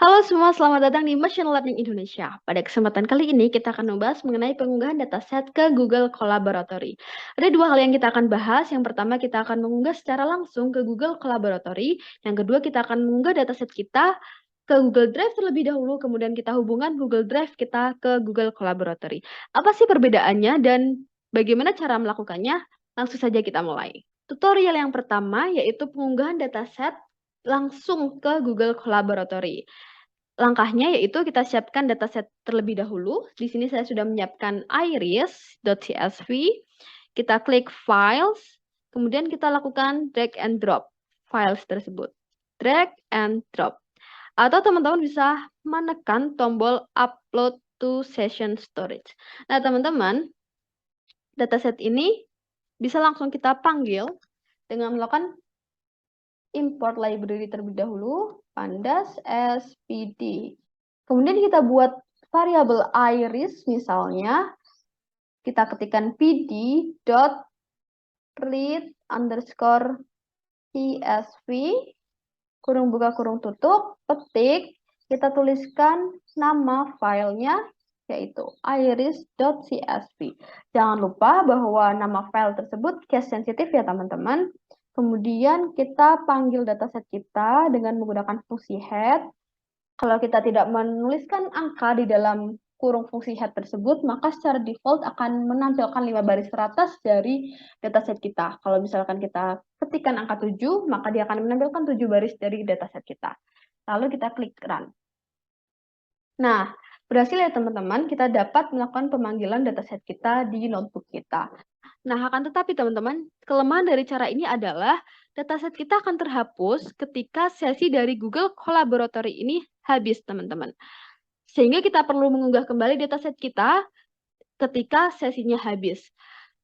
Halo semua, selamat datang di Machine Learning Indonesia. Pada kesempatan kali ini kita akan membahas mengenai pengunggahan dataset ke Google Collaboratory. Ada dua hal yang kita akan bahas. Yang pertama, kita akan mengunggah secara langsung ke Google Collaboratory. Yang kedua, kita akan mengunggah dataset kita ke Google Drive terlebih dahulu, kemudian kita hubungkan Google Drive kita ke Google Collaboratory. Apa sih perbedaannya dan bagaimana cara melakukannya? Langsung saja kita mulai. Tutorial yang pertama yaitu pengunggahan dataset langsung ke Google Collaboratory. Langkahnya yaitu kita siapkan dataset terlebih dahulu. Di sini saya sudah menyiapkan iris.csv. Kita klik files, kemudian kita lakukan drag and drop files tersebut. Drag and drop. Atau teman-teman bisa menekan tombol upload to session storage. Nah, teman-teman, dataset ini bisa langsung kita panggil dengan melakukan import library terlebih dahulu, pandas spd. Kemudian kita buat variabel iris misalnya, kita ketikkan pd.read_csv, kurung buka kurung tutup, petik, kita tuliskan nama filenya yaitu iris.csv. Jangan lupa bahwa nama file tersebut case sensitif ya teman-teman. Kemudian kita panggil dataset kita dengan menggunakan fungsi head. Kalau kita tidak menuliskan angka di dalam kurung fungsi head tersebut, maka secara default akan menampilkan 5 baris teratas dari dataset kita. Kalau misalkan kita ketikkan angka 7, maka dia akan menampilkan 7 baris dari dataset kita. Lalu kita klik run. Nah, berhasil ya teman-teman, kita dapat melakukan pemanggilan dataset kita di notebook kita. Nah, akan tetapi teman-teman, kelemahan dari cara ini adalah dataset kita akan terhapus ketika sesi dari Google Collaboratory ini habis, teman-teman. Sehingga kita perlu mengunggah kembali dataset kita ketika sesinya habis.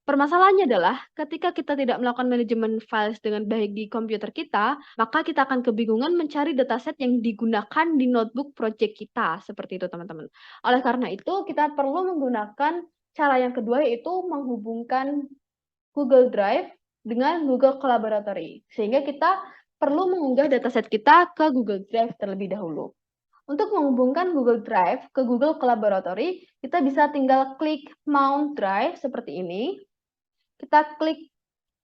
Permasalahannya adalah ketika kita tidak melakukan manajemen files dengan baik di komputer kita, maka kita akan kebingungan mencari dataset yang digunakan di notebook project kita, seperti itu teman-teman. Oleh karena itu, kita perlu menggunakan cara yang kedua, yaitu menghubungkan Google Drive dengan Google Collaboratory, sehingga kita perlu mengunggah dataset kita ke Google Drive terlebih dahulu. Untuk menghubungkan Google Drive ke Google Collaboratory, kita bisa tinggal klik Mount Drive seperti ini. Kita klik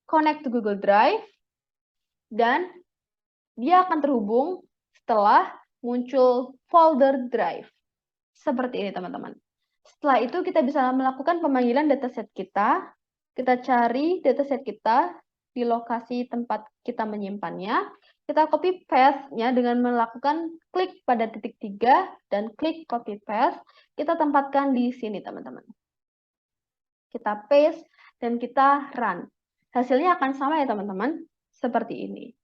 Connect to Google Drive, dan dia akan terhubung setelah muncul folder Drive. Seperti ini, teman-teman. Setelah itu, kita bisa melakukan pemanggilan dataset kita. Kita cari dataset kita di lokasi tempat kita menyimpannya. Kita copy paste-nya dengan melakukan klik pada titik 3 dan klik copy paste. Kita tempatkan di sini, teman-teman. Kita paste dan kita run. Hasilnya akan sama ya teman-teman, seperti ini.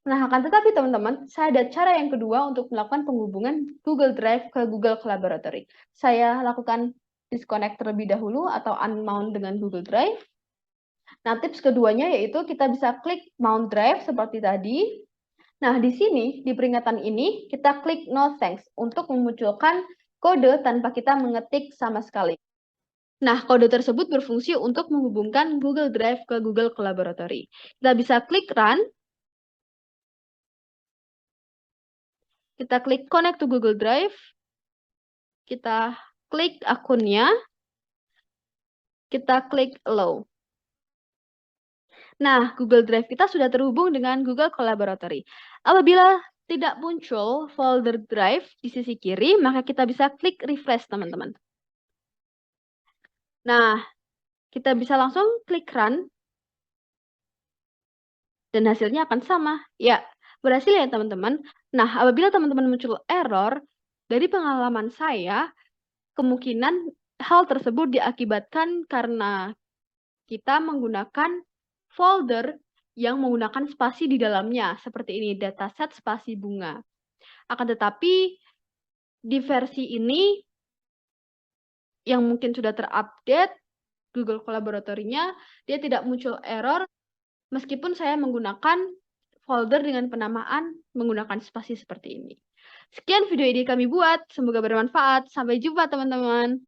Nah, akan tetapi teman-teman, saya ada cara yang kedua untuk melakukan penghubungan Google Drive ke Google Collaboratory. Saya lakukan disconnect terlebih dahulu atau unmount dengan Google Drive. Nah, tips keduanya yaitu kita bisa klik Mount Drive seperti tadi. Nah, di sini, di peringatan ini, kita klik No Thanks untuk memunculkan kode tanpa kita mengetik sama sekali. Nah, kode tersebut berfungsi untuk menghubungkan Google Drive ke Google Collaboratory. Kita bisa klik Run. Kita klik Connect to Google Drive. Kita klik akunnya. Kita klik Allow. Nah, Google Drive kita sudah terhubung dengan Google Collaboratory. Apabila tidak muncul folder Drive di sisi kiri, maka kita bisa klik Refresh, teman-teman. Nah, kita bisa langsung klik Run. Dan hasilnya akan sama. Ya, berhasil ya teman-teman. Nah, apabila teman-teman muncul error, dari pengalaman saya, kemungkinan hal tersebut diakibatkan karena kita menggunakan folder yang menggunakan spasi di dalamnya, seperti ini, dataset spasi bunga. Akan tetapi, di versi ini, yang mungkin sudah terupdate, Google Collaboratory-nya, dia tidak muncul error, meskipun saya menggunakan folder dengan penamaan menggunakan spasi seperti ini. Sekian video ini kami buat, semoga bermanfaat. Sampai jumpa teman-teman.